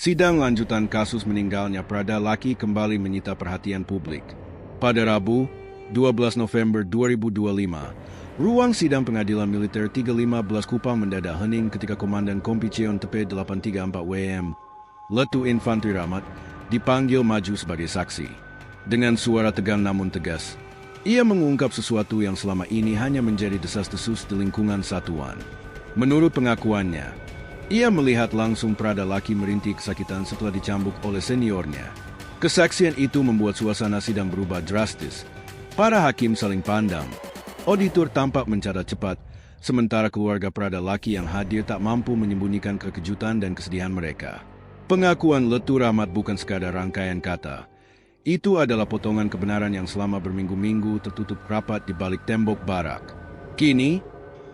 Sidang lanjutan kasus meninggalnya Prada Laki kembali menyita perhatian publik. Pada Rabu, 12 November 2025, ruang sidang pengadilan militer 315 Kupang mendadak hening ketika Komandan Kompi Cheon Tepe 834 WM, Letu Infantri Rahmat, dipanggil maju sebagai saksi. Dengan suara tegang namun tegas, ia mengungkap sesuatu yang selama ini hanya menjadi desas-desus di lingkungan satuan. Menurut pengakuannya, ia melihat langsung Prada Laki merintih kesakitan setelah dicambuk oleh seniornya. Kesaksian itu membuat suasana sidang berubah drastis. Para hakim saling pandang. Auditor tampak mencatat cepat, sementara keluarga Prada Laki yang hadir tak mampu menyembunyikan kekejutan dan kesedihan mereka. Pengakuan Letu Rahmat bukan sekadar rangkaian kata. Itu adalah potongan kebenaran yang selama berminggu-minggu tertutup rapat di balik tembok barak. Kini,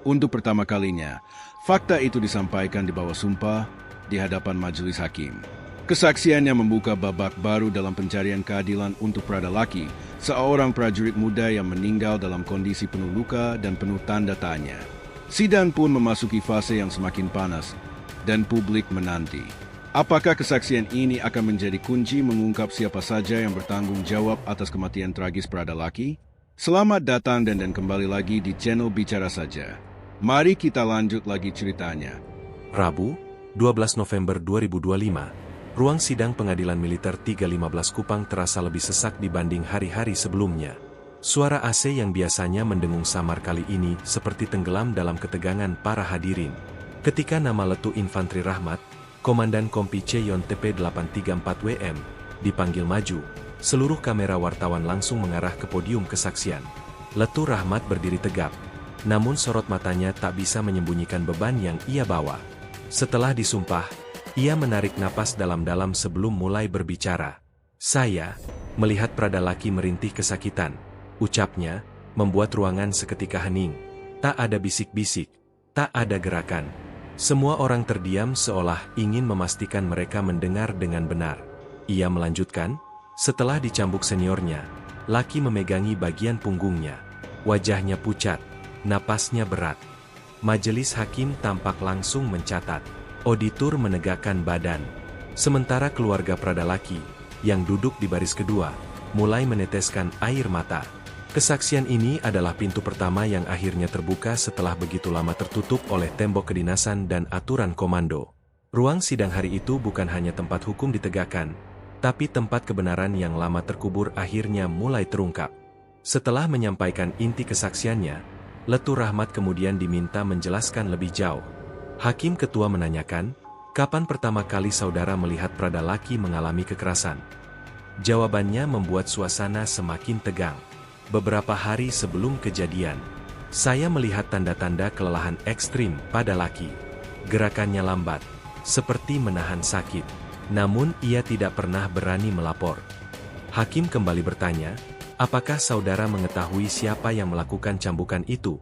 untuk pertama kalinya, fakta itu disampaikan di bawah sumpah di hadapan majelis hakim. Kesaksiannya membuka babak baru dalam pencarian keadilan untuk Prada Laki, seorang prajurit muda yang meninggal dalam kondisi penuh luka dan penuh tanda tanya. Sidang pun memasuki fase yang semakin panas, dan publik menanti. Apakah kesaksian ini akan menjadi kunci mengungkap siapa saja yang bertanggung jawab atas kematian tragis Prada Laki? Selamat datang dan kembali lagi di channel Bicara Saja. Mari kita lanjut lagi ceritanya. Rabu, 12 November 2025, ruang sidang pengadilan militer 315 Kupang terasa lebih sesak dibanding hari-hari sebelumnya. Suara AC yang biasanya mendengung samar kali ini seperti tenggelam dalam ketegangan para hadirin. Ketika nama Letu Infantri Rahmat, Komandan Kompi Cheon Tepe 834 WM, dipanggil maju, seluruh kamera wartawan langsung mengarah ke podium kesaksian. Letu Rahmat berdiri tegap, namun sorot matanya tak bisa menyembunyikan beban yang ia bawa. Setelah disumpah, ia menarik napas dalam-dalam sebelum mulai berbicara. "Saya melihat Prada Laki merintih kesakitan," ucapnya, membuat ruangan seketika hening. Tak ada bisik-bisik, tak ada gerakan. Semua orang terdiam seolah ingin memastikan mereka mendengar dengan benar. Ia melanjutkan, "Setelah dicambuk seniornya, Laki memegangi bagian punggungnya. Wajahnya pucat, napasnya berat." Majelis hakim tampak langsung mencatat. Auditor menegakkan badan. Sementara keluarga Prada Laki, yang duduk di baris kedua, mulai meneteskan air mata. Kesaksian ini adalah pintu pertama yang akhirnya terbuka setelah begitu lama tertutup oleh tembok kedinasan dan aturan komando. Ruang sidang hari itu bukan hanya tempat hukum ditegakkan, tapi tempat kebenaran yang lama terkubur akhirnya mulai terungkap. Setelah menyampaikan inti kesaksiannya, Letu Rahmat kemudian diminta menjelaskan lebih jauh. Hakim ketua menanyakan, "Kapan pertama kali saudara melihat Prada Laki mengalami kekerasan?" Jawabannya membuat suasana semakin tegang. "Beberapa hari sebelum kejadian, saya melihat tanda-tanda kelelahan ekstrim pada Laki. Gerakannya lambat, seperti menahan sakit. Namun ia tidak pernah berani melapor." Hakim kembali bertanya, "Apakah saudara mengetahui siapa yang melakukan cambukan itu?"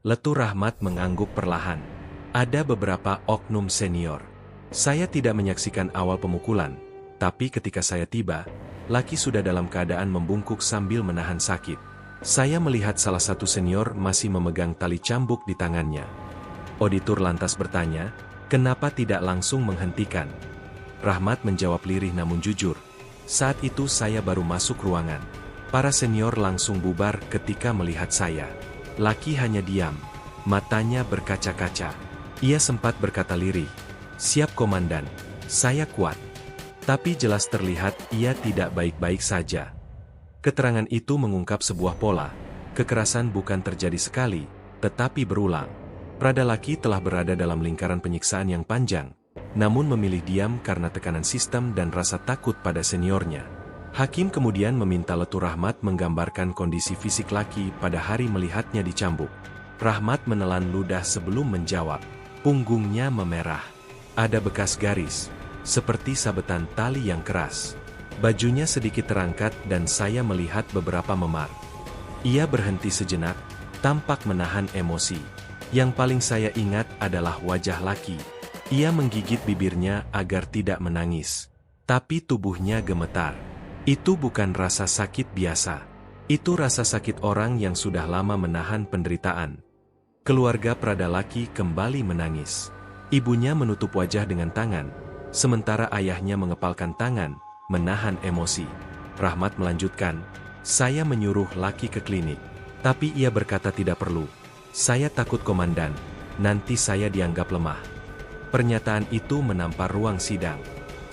Letu Rahmat mengangguk perlahan. "Ada beberapa oknum senior. Saya tidak menyaksikan awal pemukulan, tapi ketika saya tiba, Laki sudah dalam keadaan membungkuk sambil menahan sakit. Saya melihat salah satu senior masih memegang tali cambuk di tangannya." Auditor lantas bertanya, "Kenapa tidak langsung menghentikan?" Rahmat menjawab lirih namun jujur, "Saat itu saya baru masuk ruangan. Para senior langsung bubar ketika melihat saya. Laki hanya diam, matanya berkaca-kaca. Ia sempat berkata lirih, 'Siap komandan, saya kuat.' Tapi jelas terlihat ia tidak baik-baik saja." Keterangan itu mengungkap sebuah pola. Kekerasan bukan terjadi sekali, tetapi berulang. Prada Laki telah berada dalam lingkaran penyiksaan yang panjang, namun memilih diam karena tekanan sistem dan rasa takut pada seniornya. Hakim kemudian meminta Letu Rahmat menggambarkan kondisi fisik Laki pada hari melihatnya dicambuk. Rahmat menelan ludah sebelum menjawab. Punggungnya memerah. Ada bekas garis, seperti sabetan tali yang keras. Bajunya sedikit terangkat dan saya melihat beberapa memar. Ia berhenti sejenak, tampak menahan emosi. Yang paling saya ingat adalah wajah Laki. Ia menggigit bibirnya agar tidak menangis. Tapi tubuhnya gemetar. Itu bukan rasa sakit biasa. Itu rasa sakit orang yang sudah lama menahan penderitaan. Keluarga Prada Laki kembali menangis. Ibunya menutup wajah dengan tangan, sementara ayahnya mengepalkan tangan, menahan emosi. Rahmat melanjutkan, "Saya menyuruh Laki ke klinik. Tapi ia berkata tidak perlu. Saya takut komandan, nanti saya dianggap lemah." Pernyataan itu menampar ruang sidang.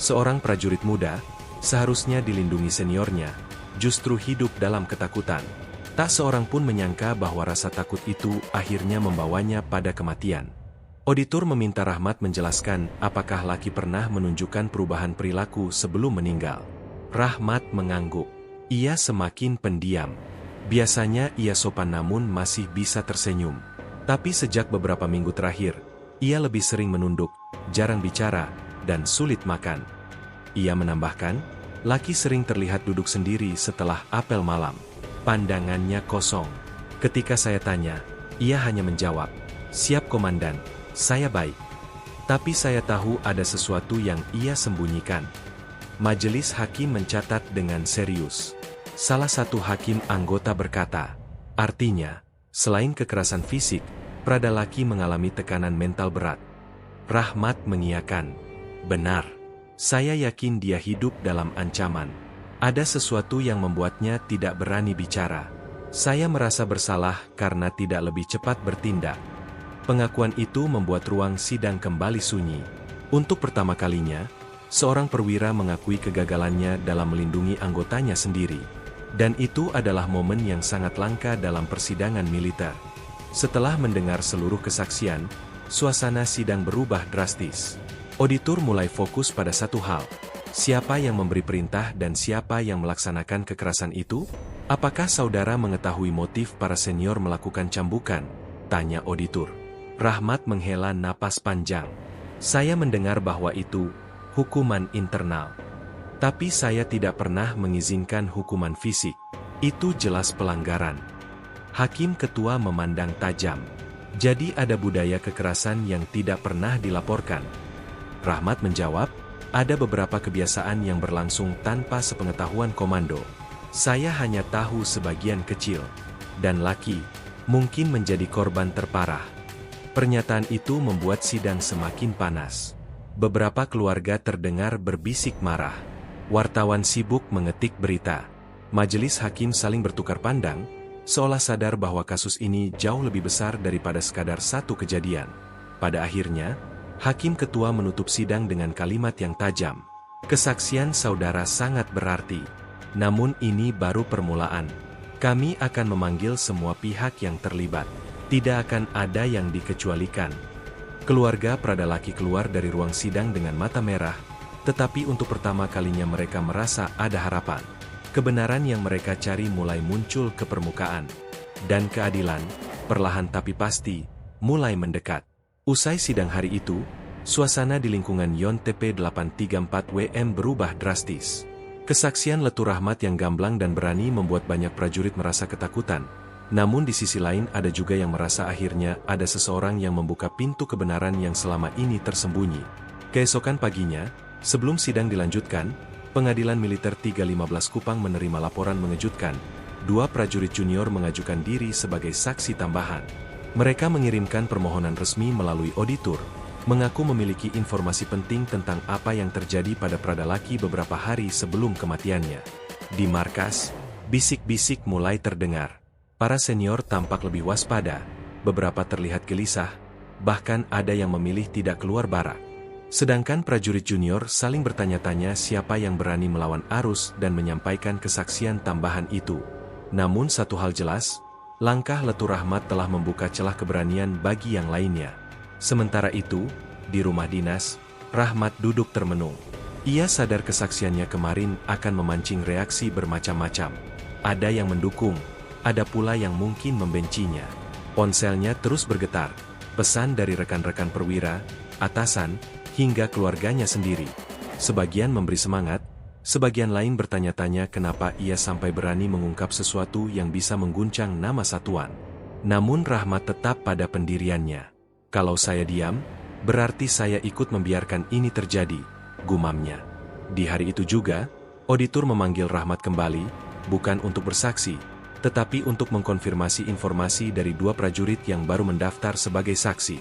Seorang prajurit muda, seharusnya dilindungi seniornya, justru hidup dalam ketakutan. Tak seorang pun menyangka bahwa rasa takut itu akhirnya membawanya pada kematian. Auditor meminta Rahmat menjelaskan apakah Laki pernah menunjukkan perubahan perilaku sebelum meninggal. Rahmat mengangguk. Ia semakin pendiam. Biasanya ia sopan namun masih bisa tersenyum. Tapi sejak beberapa minggu terakhir, ia lebih sering menunduk, jarang bicara, dan sulit makan. Ia menambahkan, Laki sering terlihat duduk sendiri setelah apel malam. Pandangannya kosong. Ketika saya tanya, ia hanya menjawab, "Siap komandan, saya baik." Tapi saya tahu ada sesuatu yang ia sembunyikan. Majelis hakim mencatat dengan serius. Salah satu hakim anggota berkata, "Artinya, selain kekerasan fisik, Prada Laki mengalami tekanan mental berat." Rahmat mengiyakan. "Benar. Saya yakin dia hidup dalam ancaman. Ada sesuatu yang membuatnya tidak berani bicara. Saya merasa bersalah karena tidak lebih cepat bertindak." Pengakuan itu membuat ruang sidang kembali sunyi. Untuk pertama kalinya, seorang perwira mengakui kegagalannya dalam melindungi anggotanya sendiri. Dan itu adalah momen yang sangat langka dalam persidangan militer. Setelah mendengar seluruh kesaksian, suasana sidang berubah drastis. Auditor mulai fokus pada satu hal. Siapa yang memberi perintah dan siapa yang melaksanakan kekerasan itu? "Apakah saudara mengetahui motif para senior melakukan cambukan?" tanya auditor. Rahmat menghela napas panjang. "Saya mendengar bahwa itu hukuman internal. Tapi saya tidak pernah mengizinkan hukuman fisik. Itu jelas pelanggaran." Hakim ketua memandang tajam. "Jadi ada budaya kekerasan yang tidak pernah dilaporkan?" Rahmat menjawab, "Ada beberapa kebiasaan yang berlangsung tanpa sepengetahuan komando. Saya hanya tahu sebagian kecil. Dan Laki mungkin menjadi korban terparah." Pernyataan itu membuat sidang semakin panas. Beberapa keluarga terdengar berbisik marah. Wartawan sibuk mengetik berita. Majelis hakim saling bertukar pandang, seolah sadar bahwa kasus ini jauh lebih besar daripada sekadar satu kejadian. Pada akhirnya, hakim ketua menutup sidang dengan kalimat yang tajam. "Kesaksian saudara sangat berarti. Namun ini baru permulaan. Kami akan memanggil semua pihak yang terlibat. Tidak akan ada yang dikecualikan." Keluarga Prada Laki keluar dari ruang sidang dengan mata merah, tetapi untuk pertama kalinya mereka merasa ada harapan. Kebenaran yang mereka cari mulai muncul ke permukaan. Dan keadilan, perlahan tapi pasti, mulai mendekat. Usai sidang hari itu, suasana di lingkungan Yon TP 834 WM berubah drastis. Kesaksian Letu Rahmat yang gamblang dan berani membuat banyak prajurit merasa ketakutan. Namun di sisi lain ada juga yang merasa akhirnya ada seseorang yang membuka pintu kebenaran yang selama ini tersembunyi. Keesokan paginya, sebelum sidang dilanjutkan, Pengadilan Militer 315 Kupang menerima laporan mengejutkan. 2 prajurit junior mengajukan diri sebagai saksi tambahan. Mereka mengirimkan permohonan resmi melalui auditor, mengaku memiliki informasi penting tentang apa yang terjadi pada Prada Laki beberapa hari sebelum kematiannya. Di markas, bisik-bisik mulai terdengar. Para senior tampak lebih waspada, beberapa terlihat gelisah, bahkan ada yang memilih tidak keluar barak. Sedangkan prajurit junior saling bertanya-tanya siapa yang berani melawan arus dan menyampaikan kesaksian tambahan itu. Namun satu hal jelas, langkah Letu Rahmat telah membuka celah keberanian bagi yang lainnya. Sementara itu, di rumah dinas, Rahmat duduk termenung. Ia sadar kesaksiannya kemarin akan memancing reaksi bermacam-macam. Ada yang mendukung, ada pula yang mungkin membencinya. Ponselnya terus bergetar, pesan dari rekan-rekan perwira, atasan, hingga keluarganya sendiri. Sebagian memberi semangat, sebagian lain bertanya-tanya kenapa ia sampai berani mengungkap sesuatu yang bisa mengguncang nama satuan. Namun Rahmat tetap pada pendiriannya. "Kalau saya diam, berarti saya ikut membiarkan ini terjadi," gumamnya. Di hari itu juga, auditor memanggil Rahmat kembali, bukan untuk bersaksi, tetapi untuk mengkonfirmasi informasi dari 2 prajurit yang baru mendaftar sebagai saksi.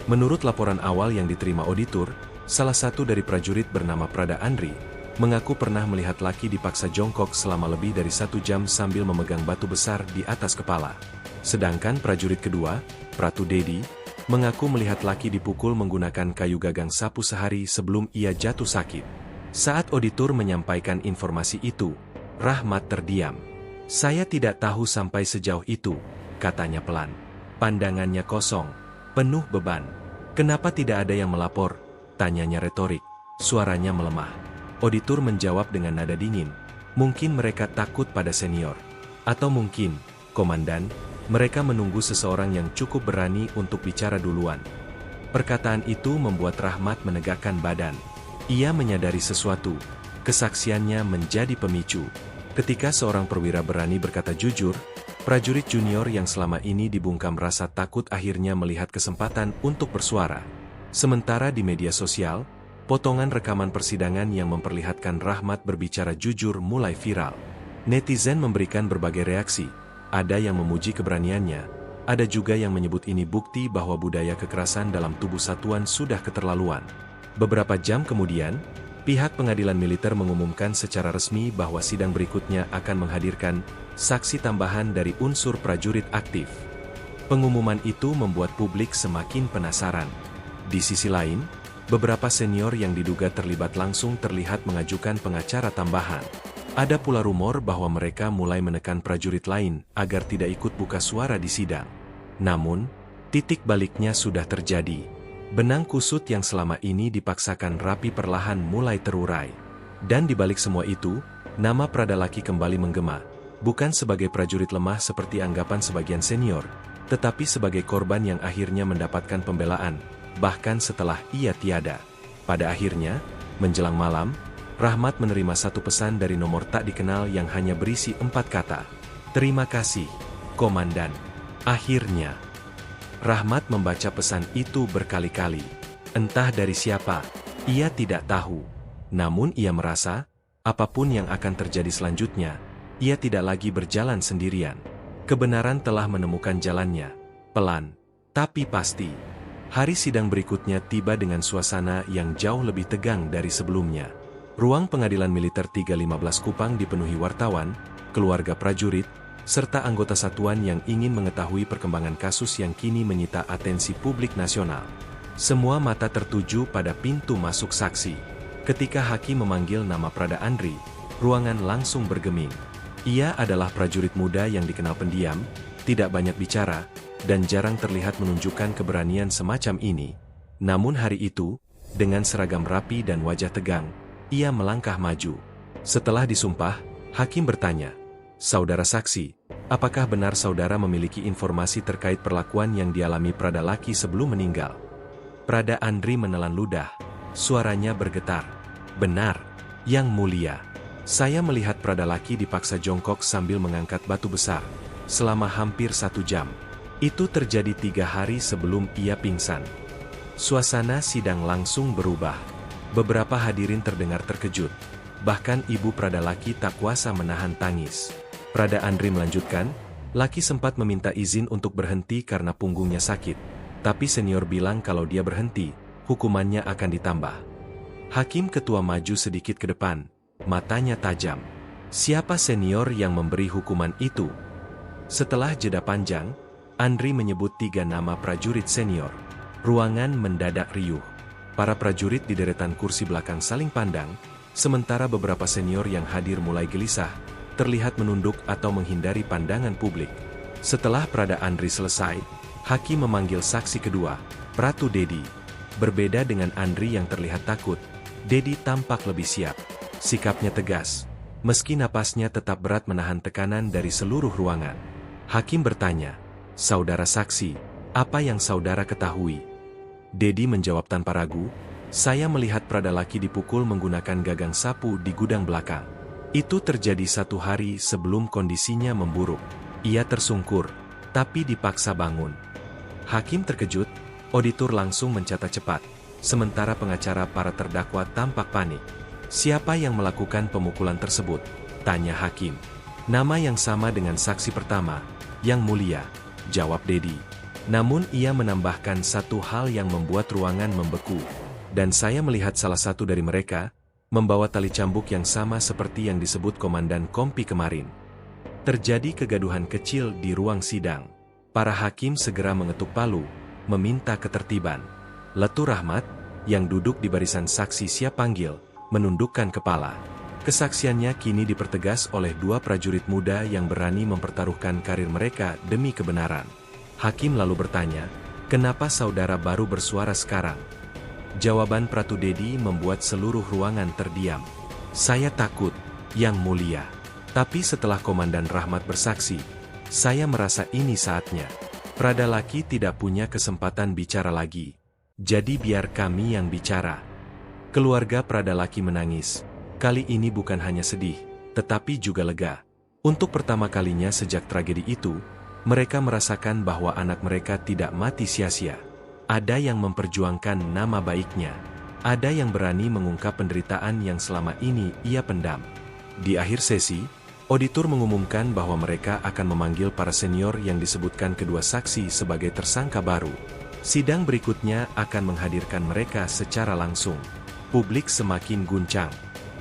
Menurut laporan awal yang diterima auditor, Salah satu dari prajurit bernama Prada Andri, mengaku pernah melihat laki dipaksa jongkok selama lebih dari 1 jam sambil memegang batu besar di atas kepala. Sedangkan prajurit kedua, Pratu Dedi, mengaku melihat laki dipukul menggunakan kayu gagang sapu sehari sebelum ia jatuh sakit. Saat auditor menyampaikan informasi itu, Rahmat terdiam. "Saya tidak tahu sampai sejauh itu," katanya pelan. Pandangannya kosong, penuh beban. "Kenapa tidak ada yang melapor?" tanyanya retorik. Suaranya melemah. Auditor menjawab dengan nada dingin, "Mungkin mereka takut pada senior. Atau mungkin, Komandan, mereka menunggu seseorang yang cukup berani untuk bicara duluan." Perkataan itu membuat Rahmat menegakkan badan. Ia menyadari sesuatu. Kesaksiannya menjadi pemicu. Ketika seorang perwira berani berkata jujur, prajurit junior yang selama ini dibungkam rasa takut akhirnya melihat kesempatan untuk bersuara. Sementara di media sosial, potongan rekaman persidangan yang memperlihatkan Rahmat berbicara jujur mulai viral. Netizen memberikan berbagai reaksi. Ada yang memuji keberaniannya, ada juga yang menyebut ini bukti bahwa budaya kekerasan dalam tubuh satuan sudah keterlaluan. Beberapa jam kemudian, pihak pengadilan militer mengumumkan secara resmi bahwa sidang berikutnya akan menghadirkan saksi tambahan dari unsur prajurit aktif. Pengumuman itu membuat publik semakin penasaran. Di sisi lain, beberapa senior yang diduga terlibat langsung terlihat mengajukan pengacara tambahan. Ada pula rumor bahwa mereka mulai menekan prajurit lain agar tidak ikut buka suara di sidang. Namun, titik baliknya sudah terjadi. Benang kusut yang selama ini dipaksakan rapi perlahan mulai terurai. Dan di balik semua itu, nama Prada Laki kembali menggema, bukan sebagai prajurit lemah seperti anggapan sebagian senior, tetapi sebagai korban yang akhirnya mendapatkan pembelaan, bahkan setelah ia tiada. Pada akhirnya, menjelang malam, Rahmat menerima satu pesan dari nomor tak dikenal yang hanya berisi 4 kata. "Terima kasih, Komandan." Akhirnya, Rahmat membaca pesan itu berkali-kali. Entah dari siapa, ia tidak tahu. Namun ia merasa, apapun yang akan terjadi selanjutnya, ia tidak lagi berjalan sendirian. Kebenaran telah menemukan jalannya, pelan, tapi pasti. Hari sidang berikutnya tiba dengan suasana yang jauh lebih tegang dari sebelumnya. Ruang pengadilan militer 315 Kupang dipenuhi wartawan, keluarga prajurit, serta anggota satuan yang ingin mengetahui perkembangan kasus yang kini menyita atensi publik nasional. Semua mata tertuju pada pintu masuk saksi. Ketika hakim memanggil nama Prada Andri, ruangan langsung bergeming. Ia adalah prajurit muda yang dikenal pendiam, tidak banyak bicara, dan jarang terlihat menunjukkan keberanian semacam ini. Namun hari itu, dengan seragam rapi dan wajah tegang, ia melangkah maju. Setelah disumpah, hakim bertanya, "Saudara saksi, apakah benar saudara memiliki informasi terkait perlakuan yang dialami Prada Laki sebelum meninggal?" Prada Andri menelan ludah. Suaranya bergetar. "Benar, Yang Mulia. Saya melihat Prada Laki dipaksa jongkok sambil mengangkat batu besar, selama hampir 1 jam. Itu terjadi 3 hari sebelum ia pingsan." Suasana sidang langsung berubah. Beberapa hadirin terdengar terkejut. Bahkan ibu Prada Laki tak kuasa menahan tangis. Prada Andri melanjutkan, "Laki sempat meminta izin untuk berhenti karena punggungnya sakit. Tapi senior bilang kalau dia berhenti, hukumannya akan ditambah." Hakim ketua maju sedikit ke depan, matanya tajam. "Siapa senior yang memberi hukuman itu?" Setelah jeda panjang, Andri menyebut 3 nama prajurit senior. Ruangan mendadak riuh. Para prajurit di deretan kursi belakang saling pandang, sementara beberapa senior yang hadir mulai gelisah, terlihat menunduk atau menghindari pandangan publik. Setelah Prada Andri selesai, hakim memanggil saksi kedua, Pratu Dedi. Berbeda dengan Andri yang terlihat takut, Dedi tampak lebih siap. Sikapnya tegas, meski napasnya tetap berat menahan tekanan dari seluruh ruangan. Hakim bertanya, "Saudara saksi, apa yang saudara ketahui?" Dedi menjawab tanpa ragu, "Saya melihat Prada Laki dipukul menggunakan gagang sapu di gudang belakang. Itu terjadi 1 hari sebelum kondisinya memburuk. Ia tersungkur, tapi dipaksa bangun." Hakim terkejut, auditor langsung mencatat cepat, sementara pengacara para terdakwa tampak panik. "Siapa yang melakukan pemukulan tersebut?" tanya hakim. "Nama yang sama dengan saksi pertama, Yang Mulia," jawab Dedi. Namun ia menambahkan satu hal yang membuat ruangan membeku. dan saya melihat salah satu dari mereka membawa tali cambuk yang sama seperti yang disebut Komandan Kompi kemarin. Terjadi kegaduhan kecil di ruang sidang. Para hakim segera mengetuk palu, meminta ketertiban. Letu Rahmat, yang duduk di barisan saksi siap panggil, menundukkan kepala. Kesaksiannya kini dipertegas oleh dua prajurit muda yang berani mempertaruhkan karir mereka demi kebenaran. Hakim lalu bertanya, "Kenapa saudara baru bersuara sekarang?" Jawaban Pratu Dedi membuat seluruh ruangan terdiam. "Saya takut, Yang Mulia. Tapi setelah Komandan Rahmat bersaksi, saya merasa ini saatnya. Prada Laki tidak punya kesempatan bicara lagi. Jadi biar kami yang bicara." Keluarga Prada Laki menangis. Kali ini bukan hanya sedih, tetapi juga lega. Untuk pertama kalinya sejak tragedi itu, mereka merasakan bahwa anak mereka tidak mati sia-sia. Ada yang memperjuangkan nama baiknya. Ada yang berani mengungkap penderitaan yang selama ini ia pendam. Di akhir sesi, auditor mengumumkan bahwa mereka akan memanggil para senior yang disebutkan kedua saksi sebagai tersangka baru. Sidang berikutnya akan menghadirkan mereka secara langsung. Publik semakin guncang.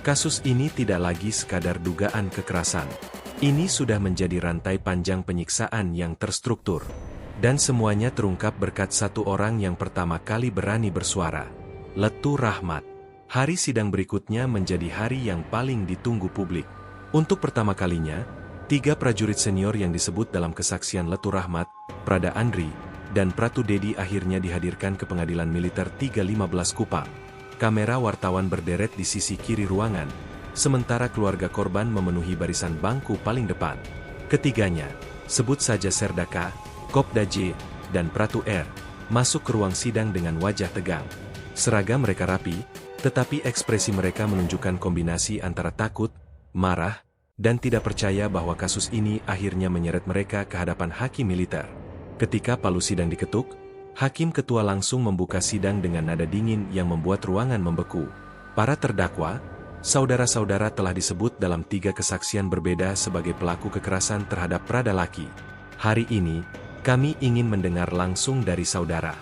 Kasus ini tidak lagi sekadar dugaan kekerasan. Ini sudah menjadi rantai panjang penyiksaan yang terstruktur. Dan semuanya terungkap berkat satu orang yang pertama kali berani bersuara. Letu Rahmat. Hari sidang berikutnya menjadi hari yang paling ditunggu publik. Untuk pertama kalinya, 3 prajurit senior yang disebut dalam kesaksian Letu Rahmat, Prada Andri, dan Pratu Dedi akhirnya dihadirkan ke Pengadilan Militer 315 Kupang. Kamera wartawan berderet di sisi kiri ruangan, sementara keluarga korban memenuhi barisan bangku paling depan. Ketiganya, sebut saja Serdaka, Kopda J, dan Pratu R, masuk ke ruang sidang dengan wajah tegang. Seragam mereka rapi, tetapi ekspresi mereka menunjukkan kombinasi antara takut, marah, dan tidak percaya bahwa kasus ini akhirnya menyeret mereka ke hadapan hakim militer. Ketika palu sidang diketuk, hakim ketua langsung membuka sidang dengan nada dingin yang membuat ruangan membeku. Para terdakwa, saudara-saudara telah disebut dalam 3 kesaksian berbeda sebagai pelaku kekerasan terhadap Prada Laki. Hari ini, kami ingin mendengar langsung dari saudara.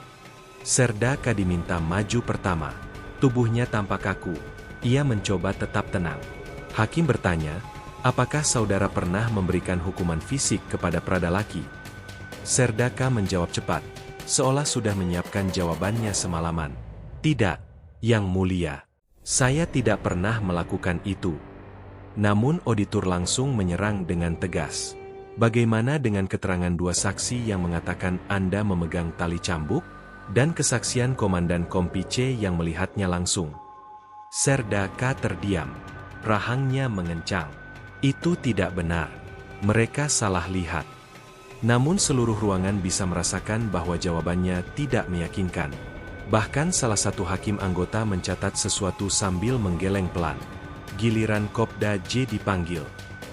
Serdaka diminta maju pertama. Tubuhnya tampak kaku. Ia mencoba tetap tenang. Hakim bertanya, apakah saudara pernah memberikan hukuman fisik kepada Prada Laki? Serdaka menjawab cepat, seolah sudah menyiapkan jawabannya semalaman. Tidak, Yang Mulia. Saya tidak pernah melakukan itu. Namun auditor langsung menyerang dengan tegas. Bagaimana dengan keterangan 2 saksi yang mengatakan Anda memegang tali cambuk, dan kesaksian Komandan Kompi C yang melihatnya langsung? Serdaka terdiam. Rahangnya mengencang. Itu tidak benar. Mereka salah lihat. Namun seluruh ruangan bisa merasakan bahwa jawabannya tidak meyakinkan. Bahkan salah satu hakim anggota mencatat sesuatu sambil menggeleng pelan. Giliran Kopda J dipanggil.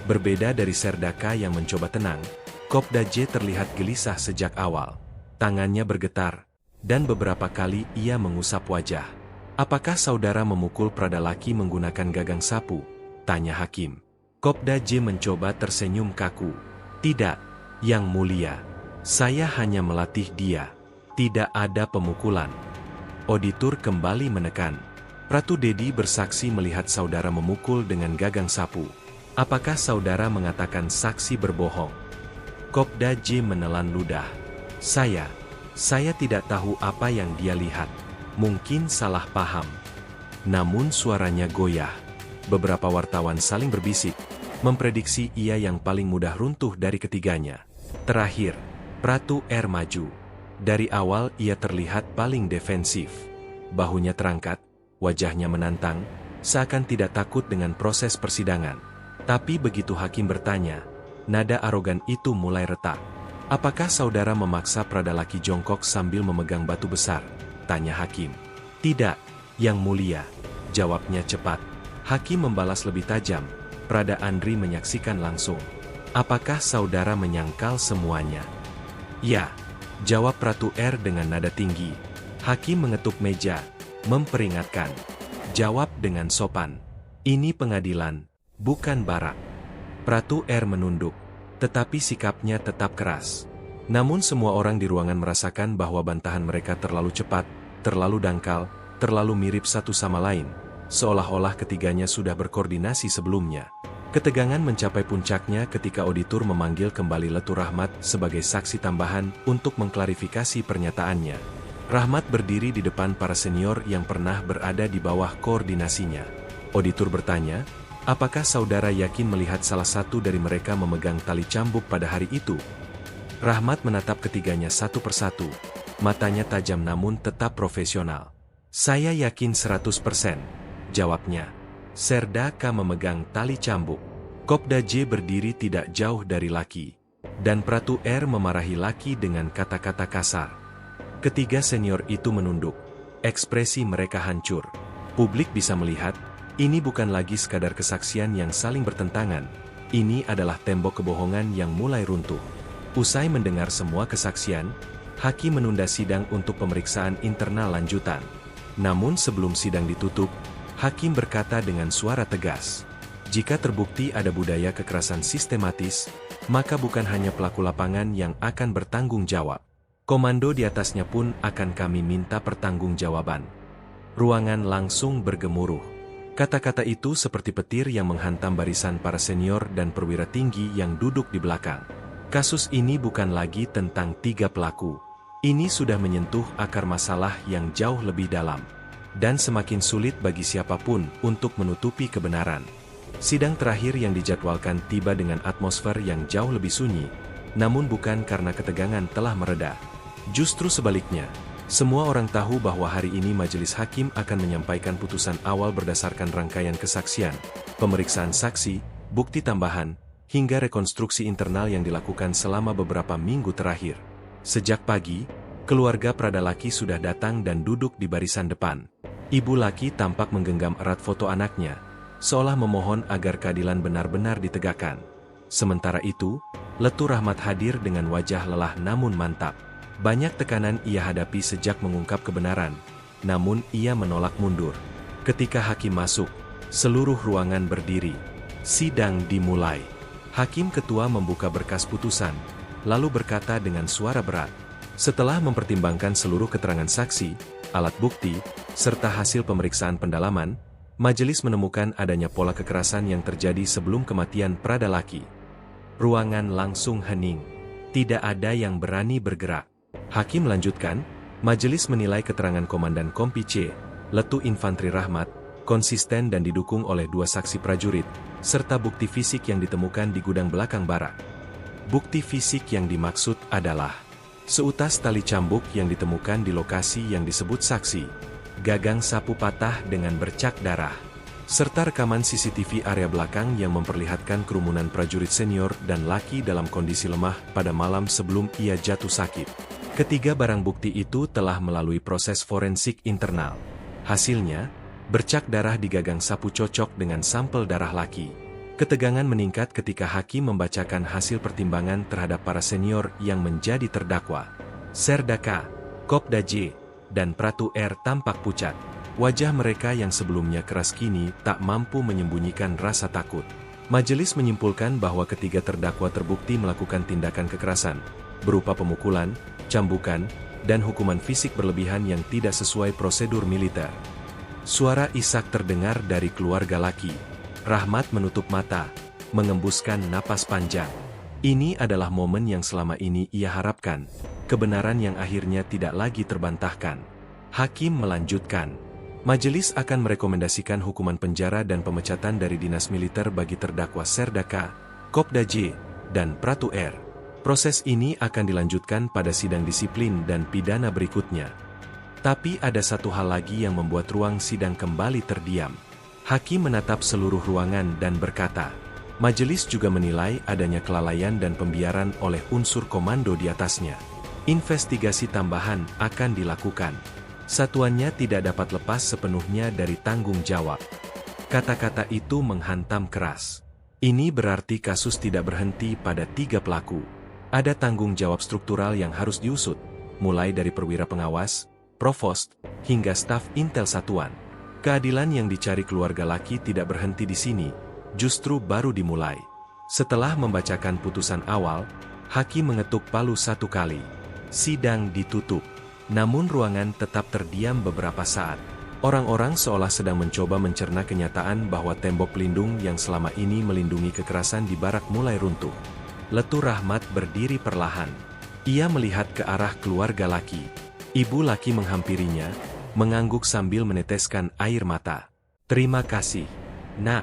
Berbeda dari Serdaka yang mencoba tenang, Kopda J terlihat gelisah sejak awal. Tangannya bergetar, dan beberapa kali ia mengusap wajah. Apakah saudara memukul Prada Laki menggunakan gagang sapu? Tanya hakim. Kopda J mencoba tersenyum kaku. Tidak, Yang Mulia. Saya hanya melatih dia. Tidak ada pemukulan. Auditor kembali menekan. Pratu Dedi bersaksi melihat saudara memukul dengan gagang sapu. Apakah saudara mengatakan saksi berbohong? Kopda J menelan ludah. Saya tidak tahu apa yang dia lihat. Mungkin salah paham. Namun suaranya goyah. Beberapa wartawan saling berbisik, memprediksi ia yang paling mudah runtuh dari ketiganya. Terakhir, Pratu R maju. Dari awal ia terlihat paling defensif. Bahunya terangkat, wajahnya menantang, seakan tidak takut dengan proses persidangan. Tapi begitu hakim bertanya, nada arogan itu mulai retak. Apakah saudara memaksa Prada Laki jongkok sambil memegang batu besar? Tanya hakim. Tidak, Yang Mulia. Jawabnya cepat. Hakim membalas lebih tajam. Prada Andri menyaksikan langsung. Apakah saudara menyangkal semuanya? Ya, jawab Pratu R dengan nada tinggi. Hakim mengetuk meja, memperingatkan. Jawab dengan sopan. Ini pengadilan, bukan barak. Pratu R menunduk, tetapi sikapnya tetap keras. Namun semua orang di ruangan merasakan bahwa bantahan mereka terlalu cepat, terlalu dangkal, terlalu mirip satu sama lain, seolah-olah ketiganya sudah berkoordinasi sebelumnya. Ketegangan mencapai puncaknya ketika auditor memanggil kembali Letu Rahmat sebagai saksi tambahan untuk mengklarifikasi pernyataannya. Rahmat berdiri di depan para senior yang pernah berada di bawah koordinasinya. Auditor bertanya, apakah saudara yakin melihat salah satu dari mereka memegang tali cambuk pada hari itu? Rahmat menatap ketiganya satu persatu. Matanya tajam namun tetap profesional. Saya yakin 100%, jawabnya. Serdaka memegang tali cambuk. Kopda J berdiri tidak jauh dari Laki. Dan Pratu R memarahi Laki dengan kata-kata kasar. Ketiga senior itu menunduk. Ekspresi mereka hancur. Publik bisa melihat, ini bukan lagi sekadar kesaksian yang saling bertentangan. Ini adalah tembok kebohongan yang mulai runtuh. Usai mendengar semua kesaksian, hakim menunda sidang untuk pemeriksaan internal lanjutan. Namun sebelum sidang ditutup, hakim berkata dengan suara tegas, jika terbukti ada budaya kekerasan sistematis, maka bukan hanya pelaku lapangan yang akan bertanggung jawab. Komando di atasnya pun akan kami minta pertanggungjawaban. Ruangan langsung bergemuruh. Kata-kata itu seperti petir yang menghantam barisan para senior dan perwira tinggi yang duduk di belakang. Kasus ini bukan lagi tentang tiga pelaku. Ini sudah menyentuh akar masalah yang jauh lebih dalam. Dan semakin sulit bagi siapapun untuk menutupi kebenaran. Sidang terakhir yang dijadwalkan tiba dengan atmosfer yang jauh lebih sunyi, namun bukan karena ketegangan telah mereda. Justru sebaliknya, semua orang tahu bahwa hari ini majelis hakim akan menyampaikan putusan awal berdasarkan rangkaian kesaksian, pemeriksaan saksi, bukti tambahan, hingga rekonstruksi internal yang dilakukan selama beberapa minggu terakhir. Sejak pagi, keluarga Prada Laki sudah datang dan duduk di barisan depan. Ibu Laki tampak menggenggam erat foto anaknya, seolah memohon agar keadilan benar-benar ditegakkan. Sementara itu, Letu Rahmat hadir dengan wajah lelah namun mantap. Banyak tekanan ia hadapi sejak mengungkap kebenaran, namun ia menolak mundur. Ketika hakim masuk, seluruh ruangan berdiri. Sidang dimulai. Hakim ketua membuka berkas putusan, lalu berkata dengan suara berat. Setelah mempertimbangkan seluruh keterangan saksi, alat bukti, serta hasil pemeriksaan pendalaman, majelis menemukan adanya pola kekerasan yang terjadi sebelum kematian Prada Laki. Ruangan langsung hening. Tidak ada yang berani bergerak. Hakim melanjutkan, majelis menilai keterangan Komandan Kompi C, Letu Infantri Rahmat, konsisten dan didukung oleh dua saksi prajurit, serta bukti fisik yang ditemukan di gudang belakang barak. Bukti fisik yang dimaksud adalah seutas tali cambuk yang ditemukan di lokasi yang disebut saksi, gagang sapu patah dengan bercak darah, serta rekaman CCTV area belakang yang memperlihatkan kerumunan prajurit senior dan Laki dalam kondisi lemah pada malam sebelum ia jatuh sakit. Ketiga barang bukti itu telah melalui proses forensik internal. Hasilnya, bercak darah di gagang sapu cocok dengan sampel darah Laki. Ketegangan meningkat ketika hakim membacakan hasil pertimbangan terhadap para senior yang menjadi terdakwa. Serdaka, Kopda J, dan Pratu R tampak pucat. Wajah mereka yang sebelumnya keras kini tak mampu menyembunyikan rasa takut. Majelis menyimpulkan bahwa ketiga terdakwa terbukti melakukan tindakan kekerasan, berupa pemukulan, cambukan, dan hukuman fisik berlebihan yang tidak sesuai prosedur militer. Suara isak terdengar dari keluarga Laki. Rahmat menutup mata, mengembuskan napas panjang. Ini adalah momen yang selama ini ia harapkan, kebenaran yang akhirnya tidak lagi terbantahkan. Hakim melanjutkan, majelis akan merekomendasikan hukuman penjara dan pemecatan dari dinas militer bagi terdakwa Serdaka, Kopda J, dan Pratu R. Proses ini akan dilanjutkan pada sidang disiplin dan pidana berikutnya. Tapi ada satu hal lagi yang membuat ruang sidang kembali terdiam. Hakim menatap seluruh ruangan dan berkata, majelis juga menilai adanya kelalaian dan pembiaran oleh unsur komando di atasnya. Investigasi tambahan akan dilakukan. Satuannya tidak dapat lepas sepenuhnya dari tanggung jawab. Kata-kata itu menghantam keras. Ini berarti kasus tidak berhenti pada tiga pelaku. Ada tanggung jawab struktural yang harus diusut, mulai dari perwira pengawas, provost, hingga staf intel satuan. Keadilan yang dicari keluarga Laki tidak berhenti di sini, justru baru dimulai. Setelah membacakan putusan awal, hakim mengetuk palu satu kali. Sidang ditutup. Namun ruangan tetap terdiam beberapa saat. Orang-orang seolah sedang mencoba mencerna kenyataan bahwa tembok pelindung yang selama ini melindungi kekerasan di barak mulai runtuh. Letu Rahmat berdiri perlahan. Ia melihat ke arah keluarga laki. Ibu laki menghampirinya, mengangguk sambil meneteskan air mata. "Terima kasih, Nak.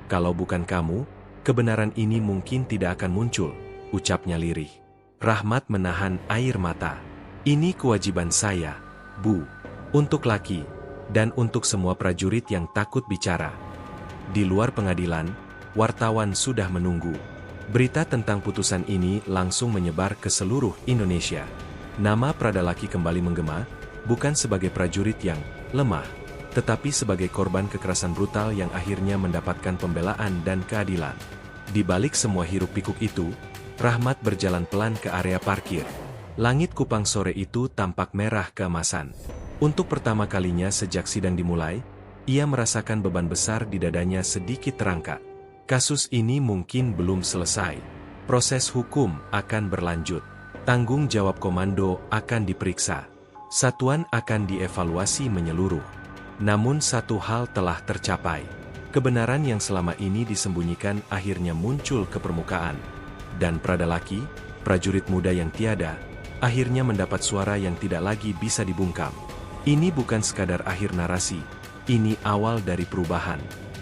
Kalau bukan kamu, kebenaran ini mungkin tidak akan muncul," ucapnya lirih. Rahmat menahan air mata. "Ini kewajiban saya, Bu. Untuk laki, dan untuk semua prajurit yang takut bicara." Di luar pengadilan, wartawan sudah menunggu. Berita tentang putusan ini langsung menyebar ke seluruh Indonesia. Nama Pradalaki kembali menggema, bukan sebagai prajurit yang lemah, tetapi sebagai korban kekerasan brutal yang akhirnya mendapatkan pembelaan dan keadilan. Di balik semua hiruk-pikuk itu, Rahmat berjalan pelan ke area parkir. Langit Kupang sore itu tampak merah keemasan. Untuk pertama kalinya sejak sidang dimulai, ia merasakan beban besar di dadanya sedikit terangkat. Kasus ini mungkin belum selesai. Proses hukum akan berlanjut. Tanggung jawab komando akan diperiksa. Satuan akan dievaluasi menyeluruh. Namun satu hal telah tercapai. Kebenaran yang selama ini disembunyikan akhirnya muncul ke permukaan. Dan Pradalaki, prajurit muda yang tiada, akhirnya mendapat suara yang tidak lagi bisa dibungkam. Ini bukan sekadar akhir narasi, ini awal dari perubahan.